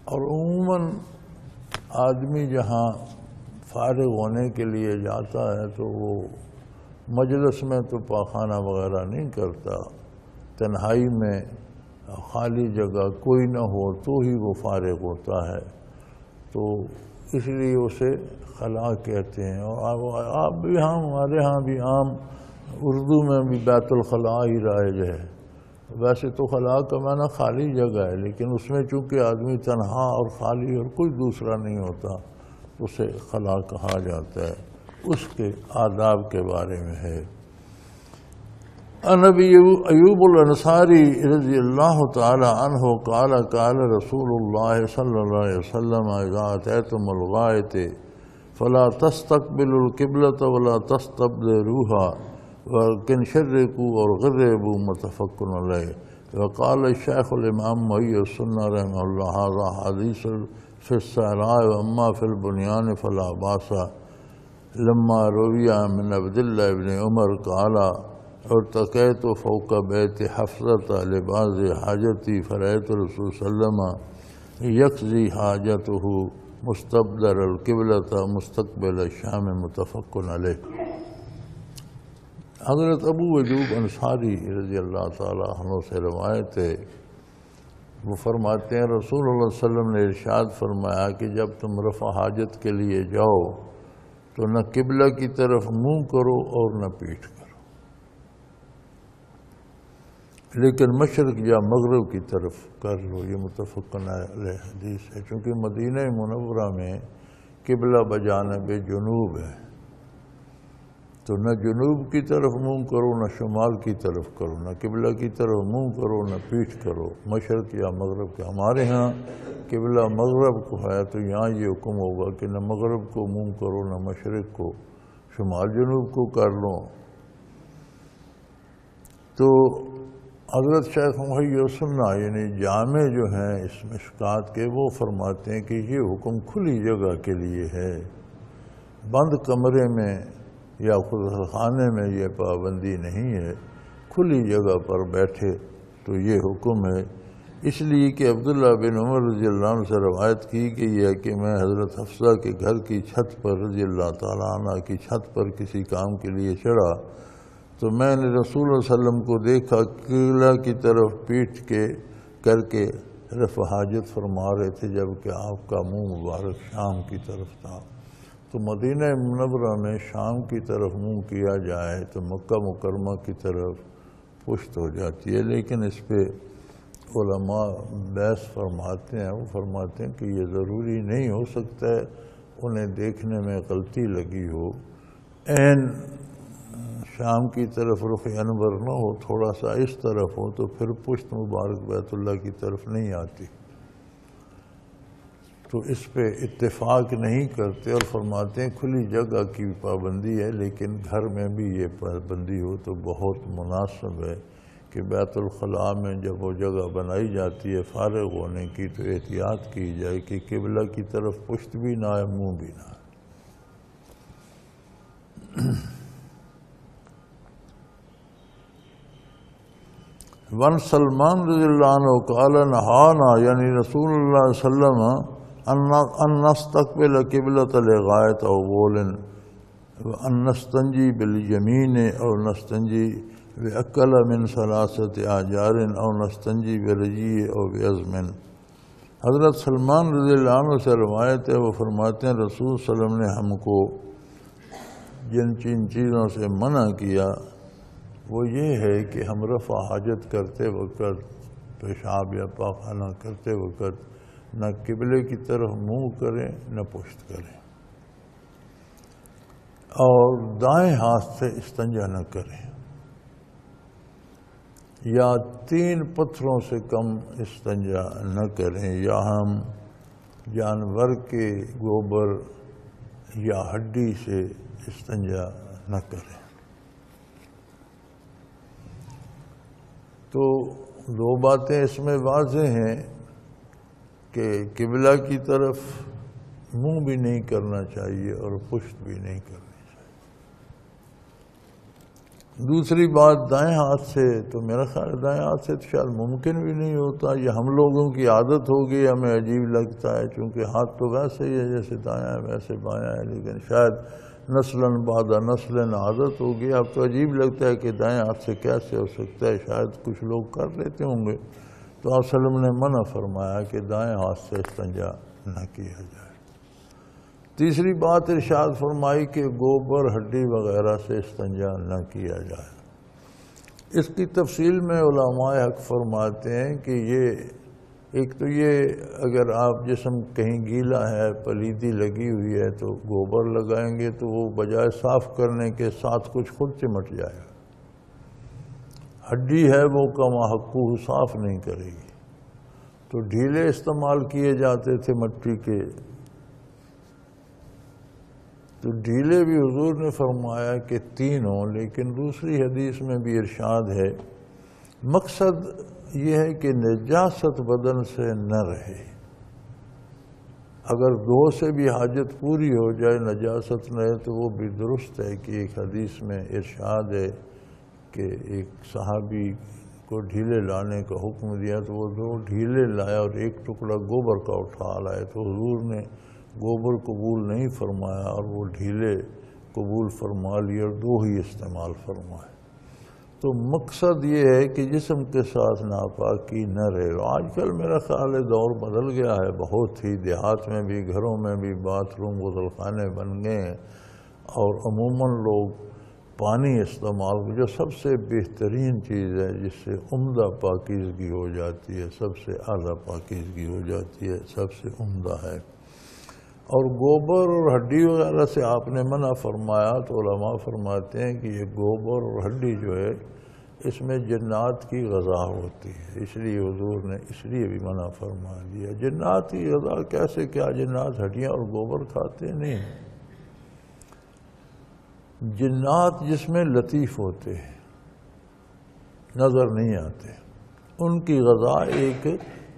اور عموماً آدمی جہاں فارغ ہونے کے لیے جاتا ہے تو وہ مجلس میں تو پاخانہ وغیرہ نہیں کرتا، تنہائی میں خالی جگہ کوئی نہ ہو تو ہی وہ فارغ ہوتا ہے، تو اس لیے اسے خلا کہتے ہیں۔ اور آپ بھی ہمارے ہاں بھی عام اردو میں بھی بیت الخلا ہی رائج ہے۔ ویسے تو خلا کا معنی خالی جگہ ہے، لیکن اس میں چونکہ آدمی تنہا اور خالی اور کوئی دوسرا نہیں ہوتا اسے خلا کہا جاتا ہے۔ اس کے آداب کے بارے میں ہے۔ عن ابی ایوب الانصاری رضی اللہ تعالی عنہ قال قال رسول اللہ صلی اللہ علیہ وسلم اذا اتیتم الغائط فلا تستقبلوا القبلۃ ولا تستدبروها ولكن شرقوا اور غربوا متفق علیہ۔ وقال الشیخ الامام محی السنہ رحمہ اللہ هذا حدیث فی الصحراء واما فی البنیان فلا باس لما روی من عبد اللہ بن عمر قال ارتقیت فوق بیت حفصة لبعض حاجتی فرأیت رسول صلی اللہ علیہ وسلم یقضی حاجته مستقبل القبلة مستقبل الشام متفق علیہ۔ حضرت ابو ایوب انصاری رضی اللہ تعالیٰ عنہ سے روایت ہے، وہ فرماتے ہیں رسول اللہ صلی اللہ علیہ وسلم نے ارشاد فرمایا کہ جب تم رفع حاجت کے لیے جاؤ تو نہ قبلہ کی طرف منہ کرو اور نہ پیٹھ کرو، لیکن مشرق یا مغرب کی طرف کر لو۔ یہ متفق علیہ حدیث ہے، چونکہ مدینہ منورہ میں قبلہ بجانب جنوب ہے، تو نہ جنوب کی طرف منہ کرو نہ شمال کی طرف کرو، نہ قبلہ کی طرف منہ کرو نہ پیٹھ کرو، مشرق یا مغرب کے۔ ہمارے ہاں قبلہ مغرب کو ہے تو یہاں یہ حکم ہوگا کہ نہ مغرب کو منہ کرو نہ مشرق کو، شمال جنوب کو کر لو۔ تو حضرت شیخ محی السنہ یعنی جامع جو ہیں اس مشکات کے، وہ فرماتے ہیں کہ یہ حکم کھلی جگہ کے لیے ہے، بند کمرے میں یا خود خانے میں یہ پابندی نہیں ہے، کھلی جگہ پر بیٹھے تو یہ حکم ہے۔ اس لیے کہ عبداللہ بن عمر رضی اللہ عنہ سے روایت کی کہ یہ کہ میں حضرت حفصہ کے گھر کی چھت پر رضی اللہ تعالیٰ عنہ کی چھت پر کسی کام کے لیے چڑھا تو میں نے رسول اللہ علیہ وسلم کو دیکھا قبلہ کی طرف پیٹھ کے کر کے رفع حاجت فرما رہے تھے، جبکہ آپ کا منہ مبارک شام کی طرف تھا۔ تو مدینہ منورہ میں شام کی طرف منہ کیا جائے تو مکہ مکرمہ کی طرف پشت ہو جاتی ہے، لیکن اس پہ علماء بحث فرماتے ہیں، وہ فرماتے ہیں کہ یہ ضروری نہیں ہو سکتا ہے انہیں دیکھنے میں غلطی لگی ہو، عین شام کی طرف رخ انور نہ ہو، تھوڑا سا اس طرف ہو تو پھر پشت مبارک بیت اللہ کی طرف نہیں آتی، تو اس پہ اتفاق نہیں کرتے اور فرماتے ہیں کھلی جگہ کی پابندی ہے، لیکن گھر میں بھی یہ پابندی ہو تو بہت مناسب ہے کہ بیت الخلاء میں جب وہ جگہ بنائی جاتی ہے فارغ ہونے کی تو احتیاط کی جائے کہ قبلہ کی طرف پشت بھی نہ آئے، منہ بھی نہ آئے۔ ون سلمان رضی اللہ عنہ قال نہانا، یعنی رسول اللہ صلی اللہ علیہ وسلم ان نستقبل قبلۃ الغائط او بول ان نستنجی بالیمین او نستنجی باقل من ثلاثۃ احجار او نستنجی برجی او بعظم۔ حضرت سلمان رضی اللہ عنہ سے روایت ہے، وہ فرماتے ہیں رسول صلی اللہ علیہ وسلم نے ہم کو جن چیزوں سے منع کیا وہ یہ ہے کہ ہم رفع حاجت کرتے وقت، پیشاب یا پاخانہ کرتے وقت نہ قبلے کی طرف منہ کریں نہ پشت کریں، اور دائیں ہاتھ سے استنجا نہ کریں، یا 3 پتھروں سے کم استنجا نہ کریں، یا ہم جانور کے گوبر یا ہڈی سے استنجا نہ کریں۔ تو 2 باتیں اس میں واضح ہیں کہ قبلہ کی طرف منہ بھی نہیں کرنا چاہیے اور پشت بھی نہیں کرنی چاہیے۔ دوسری بات دائیں ہاتھ سے، تو میرا خیال دائیں ہاتھ سے تو شاید ممکن بھی نہیں ہوتا، یہ ہم لوگوں کی عادت ہوگی، ہمیں عجیب لگتا ہے چونکہ ہاتھ تو ویسے ہی ہے جیسے دایاں ہے ویسے بایاں ہے، لیکن شاید نسلاً بعد نسلاً عادت ہوگی، اب تو عجیب لگتا ہے کہ دائیں ہاتھ سے کیسے ہو سکتا ہے، شاید کچھ لوگ کر لیتے ہوں گے، تو آپ صلی اللہ علیہ وسلم نے منع فرمایا کہ دائیں ہاتھ سے استنجا نہ کیا جائے۔ تیسری بات ارشاد فرمائی کہ گوبر ہڈی وغیرہ سے استنجا نہ کیا جائے۔ اس کی تفصیل میں علماء حق فرماتے ہیں کہ ایک تو یہ اگر آپ جسم کہیں گیلا ہے، پلیدی لگی ہوئی ہے تو گوبر لگائیں گے تو وہ بجائے صاف کرنے کے ساتھ کچھ خود چمٹ جائے گا، ہڈی ہے وہ کما حقوہ صاف نہیں کرے گی، تو ڈھیلے استعمال کیے جاتے تھے مٹی کے، تو ڈھیلے بھی حضور نے فرمایا کہ 3 ہوں، لیکن دوسری حدیث میں بھی ارشاد ہے مقصد یہ ہے کہ نجاست بدن سے نہ رہے، اگر 2 سے بھی حاجت پوری ہو جائے نجاست نہ رہے تو وہ بھی درست ہے کہ ایک حدیث میں ارشاد ہے کہ ایک صحابی کو ڈھیلے لانے کا حکم دیا تو وہ 2 ڈھیلے لایا اور 1 ٹکڑا گوبر کا اٹھا لائے، تو حضور نے گوبر قبول نہیں فرمایا اور وہ ڈھیلے قبول فرما لیے اور 2 ہی استعمال فرمائے۔ تو مقصد یہ ہے کہ جسم کے ساتھ ناپاکی نہ رہے۔ آج کل میرا خیال ہے دور بدل گیا ہے، بہت ہی دیہات میں بھی گھروں میں بھی باتھ روم غسل خانے بن گئے ہیں، اور عموماً لوگ پانی استعمال جو سب سے بہترین چیز ہے جس سے عمدہ پاکیزگی ہو جاتی ہے، سب سے اعلیٰ پاکیزگی ہو جاتی ہے، سب سے عمدہ ہے۔ اور گوبر اور ہڈی وغیرہ سے آپ نے منع فرمایا تو علماء فرماتے ہیں کہ یہ گوبر اور ہڈی جو ہے اس میں جنات کی غذا ہوتی ہے، اس لیے حضور نے اس لیے بھی منع فرما دیا۔ جنات کی غذا کیسے، کیا جنات ہڈیاں اور گوبر کھاتے؟ نہیں، جنات جس میں لطیف ہوتے ہیں، نظر نہیں آتے، ان کی غذا ایک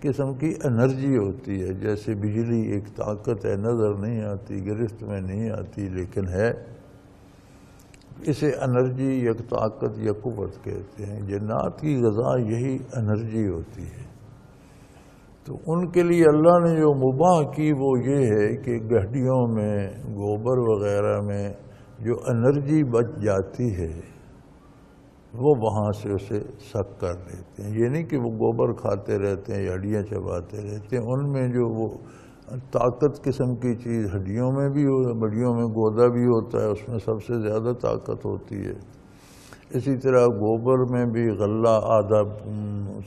قسم کی انرجی ہوتی ہے، جیسے بجلی ایک طاقت ہے، نظر نہیں آتی، گرفت میں نہیں آتی، لیکن ہے، اسے انرجی یا طاقت یا قوت کہتے ہیں۔ جنات کی غذا یہی انرجی ہوتی ہے، تو ان کے لیے اللہ نے جو مباح کی وہ یہ ہے کہ گڈھیوں میں گوبر وغیرہ میں جو انرجی بچ جاتی ہے وہ وہاں سے اسے سک کر لیتے ہیں. یہ نہیں کہ وہ گوبر کھاتے رہتے ہیں یا ہڈیاں چباتے رہتے ہیں. ان میں جو وہ طاقت قسم کی چیز ہڈیوں میں بھی ہڈیوں میں گودا بھی ہوتا ہے، اس میں سب سے زیادہ طاقت ہوتی ہے. اسی طرح گوبر میں بھی غلہ آدھا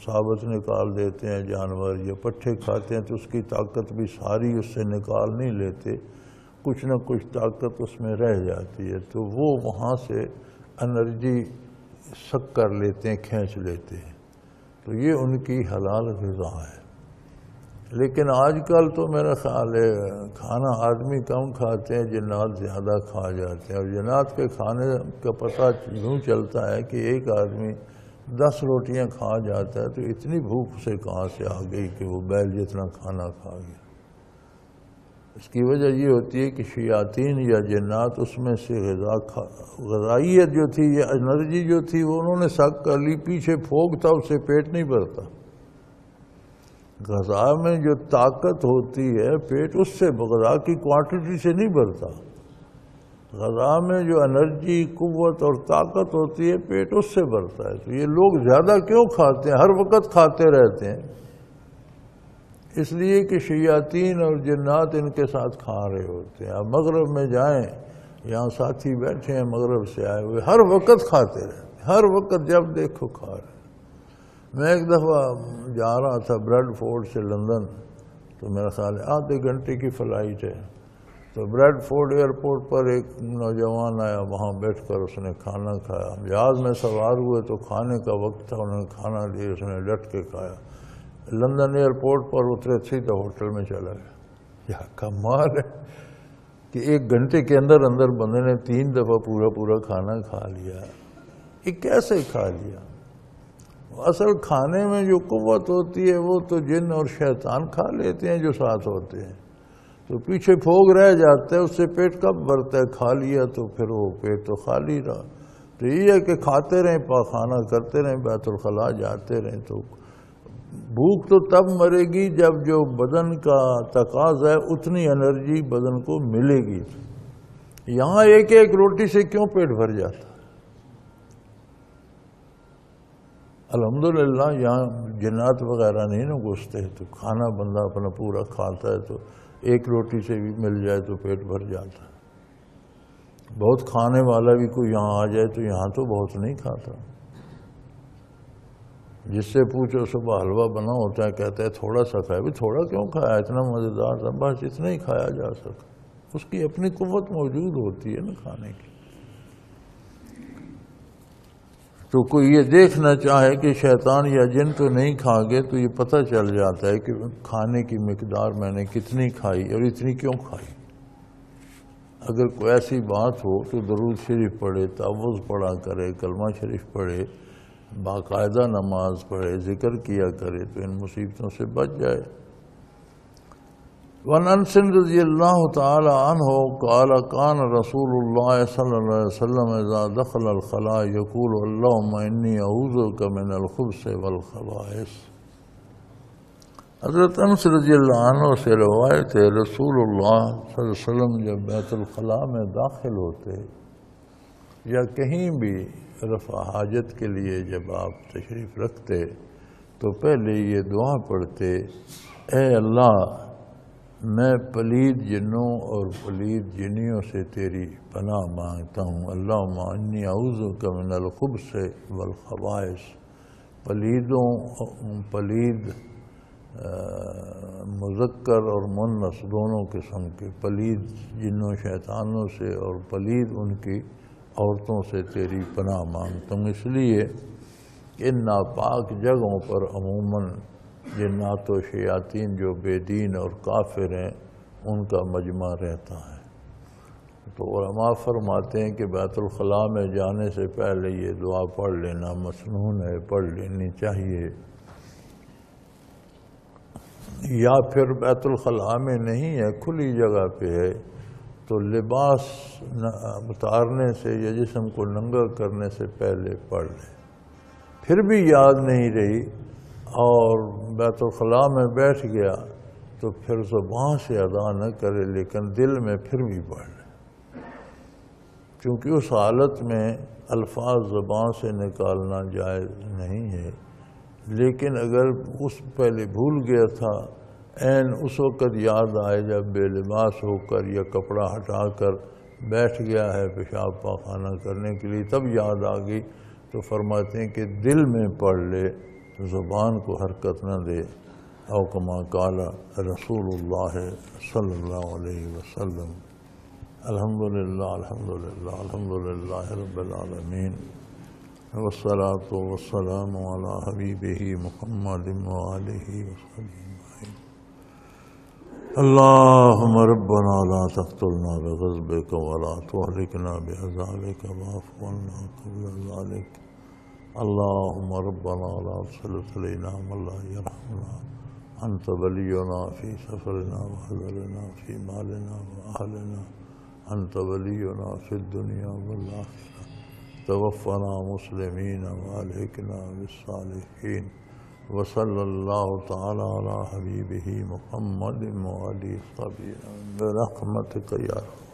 ثابت نکال دیتے ہیں جانور، یا پٹھے کھاتے ہیں تو اس کی طاقت بھی ساری اس سے نکال نہیں لیتے، کچھ نہ کچھ طاقت اس میں رہ جاتی ہے. تو وہ وہاں سے انرجی سک کر لیتے ہیں، کھینچ لیتے ہیں. تو یہ ان کی حلال غذا ہے. لیکن آج کل تو میرا خیال ہے کھانا آدمی کم کھاتے ہیں، جنات زیادہ کھا جاتے ہیں. اور جنات کے کھانے کا پتہ یوں چلتا ہے کہ ایک آدمی 10 روٹیاں کھا جاتا ہے تو اتنی بھوک اسے کہاں سے آ گئی کہ وہ بیل جتنا کھانا کھا گیا. اس کی وجہ یہ ہوتی ہے کہ شیاطین یا جنات اس میں سے غذائیت جو تھی یا انرجی جو تھی وہ انہوں نے سک کر لی، پیچھے پھونک تھا، اس سے پیٹ نہیں بھرتا. غذا میں جو طاقت ہوتی ہے پیٹ اس سے غذا کی کوانٹٹی سے نہیں بھرتا. غذا میں جو انرجی، قوت اور طاقت ہوتی ہے پیٹ اس سے بھرتا ہے. تو یہ لوگ زیادہ کیوں کھاتے ہیں، ہر وقت کھاتے رہتے ہیں؟ اس لیے کہ شیاطین اور جنات ان کے ساتھ کھا رہے ہوتے ہیں. اب مغرب میں جائیں، یہاں ساتھی بیٹھے ہیں مغرب سے آئے ہوئے، ہر وقت کھاتے رہتے ہیں، ہر وقت جب دیکھو کھا رہے ہیں. میں ایک دفعہ جا رہا تھا بریڈ فورڈ سے لندن، تو میرا خیال ہے آدھے گھنٹے کی فلائٹ ہے. تو بریڈ فورڈ ایئرپورٹ پر ایک نوجوان آیا، وہاں بیٹھ کر اس نے کھانا کھایا. جہاز میں سوار ہوئے تو کھانے کا وقت تھا، انہوں نے کھانا لیا، اس نے ڈٹ کے کھایا. لندن ایئرپورٹ پر اترے سیدھا ہوٹل میں چلا گیا. کیا کمال ہے کہ ایک گھنٹے کے اندر اندر بندے نے 3 دفعہ پورا کھانا کھا لیا. یہ کیسے کھا لیا؟ اصل کھانے میں جو قوت ہوتی ہے وہ تو جن اور شیطان کھا لیتے ہیں جو ساتھ ہوتے ہیں. تو پیچھے پھونک رہ جاتا ہے، اس سے پیٹ کب بھرتا ہے؟ کھا لیا تو پھر وہ پیٹ تو خالی رہا. تو یہ ہے کہ کھاتے رہیں، پاخانہ کرتے رہیں، بیت الخلاء جاتے رہیں. تو بھوک تو تب مرے گی جب جو بدن کا تقاضا ہے اتنی انرجی بدن کو ملے گی. یہاں ایک روٹی سے کیوں پیٹ بھر جاتا؟ الحمدللہ یہاں جنات وغیرہ نہیں نا گھستے، تو کھانا بندہ اپنا پورا کھاتا ہے، تو ایک روٹی سے بھی مل جائے تو پیٹ بھر جاتا ہے. بہت کھانے والا بھی کوئی یہاں آ جائے تو یہاں تو بہت نہیں کھاتا. جس سے پوچھو صبح حلوہ بنا ہوتا ہے، کہتا ہے تھوڑا سا کھایا. بھی تھوڑا کیوں کھایا؟ اتنا مزیدار تھا، بس اتنا ہی کھایا جا سکتا. اس کی اپنی قوت موجود ہوتی ہے نا کھانے کی. تو کوئی یہ دیکھنا چاہے کہ شیطان یا جن تو نہیں کھا گے تو یہ پتہ چل جاتا ہے کہ کھانے کی مقدار میں نے کتنی کھائی اور اتنی کیوں کھائی. اگر کوئی ایسی بات ہو تو درود شریف پڑھے، تعوذ پڑھا کرے، کلمہ شریف پڑھے، باقاعدہ نماز پڑھے، ذکر کیا کرے تو ان مصیبتوں سے بچ جائے. وعن انس رضی اللہ تعالی عنہ قال کان رسول اللہ صلی اللہ علیہ وسلم اذا دخل الخلاء یقول اللہم انی اعوذ بک من الخبث والخبائث. حضرت انس رضی اللہ عنہ سے روایت ہے رسول اللہ صلی اللہ علیہ وسلم جب بیت الخلاء میں داخل ہوتے یا کہیں بھی رفع حاجت کے لیے جب آپ تشریف رکھتے تو پہلے یہ دعا پڑھتے، اے اللہ میں پلید جنوں اور پلید جنیوں سے تیری پناہ مانگتا ہوں. اللہم انی اعوذ بک من الخبث والخبائث. پلید مذکر اور مؤنث دونوں قسم کے، پلید جنوں شیطانوں سے اور پلید ان کی عورتوں سے تیری پناہ مانگتا ہوں. اس لیے ان ناپاک جگہوں پر عموماً جنات و شیاطین جو بے دین اور کافر ہیں ان کا مجمع رہتا ہے. تو علماء فرماتے ہیں کہ بیت الخلاء میں جانے سے پہلے یہ دعا پڑھ لینا مسنون ہے، پڑھ لینی چاہیے. یا پھر بیت الخلاء میں نہیں ہے، کھلی جگہ پہ ہے تو لباس اتارنے سے یا جسم کو ننگا کرنے سے پہلے پڑھ لیں. پھر بھی یاد نہیں رہی، اور بیت الخلاء میں بیٹھ گیا تو پھر زبان سے ادا نہ کرے لیکن دل میں پھر بھی پڑھ لے، کیونکہ اس حالت میں الفاظ زبان سے نکالنا جائز نہیں ہے۔ لیکن اگر اس پہلے بھول گیا تھا، عین اس وقت یاد آئے جب بے لباس ہو کر یا کپڑا ہٹا کر بیٹھ گیا ہے پیشاب پاخانہ کرنے کے لیے، تب یاد آ گئی، تو فرماتے ہیں کہ دل میں پڑھ لے، زبان کو حرکت نہ دے۔ او کما قال رسول اللہ صلی اللہ علیہ وسلم۔ الحمدللہ الحمدللہ الحمدللہ رب العالمین، والصلاة والسلام علی حبیبہ محمد وآلہ وصحبہ اجمعین۔ اللہم ربنا لا تقتلنا بغضبک ولا تہلکنا بعذابک واعف عنا قبل ذلک۔ اللہم ربنا لا تسلط علینا من لا یرحمنا، انت ولینا فی سفرنا وحضرنا فی مالنا واہلنا، انت ولینا فی الدنیا والآخرہ، توفنا مسلمین والحقنا بالصالحین، وصلی اللہ تعالی علی حبیبہ محمد وآلہ وصحبہ برحمتک یا رب۔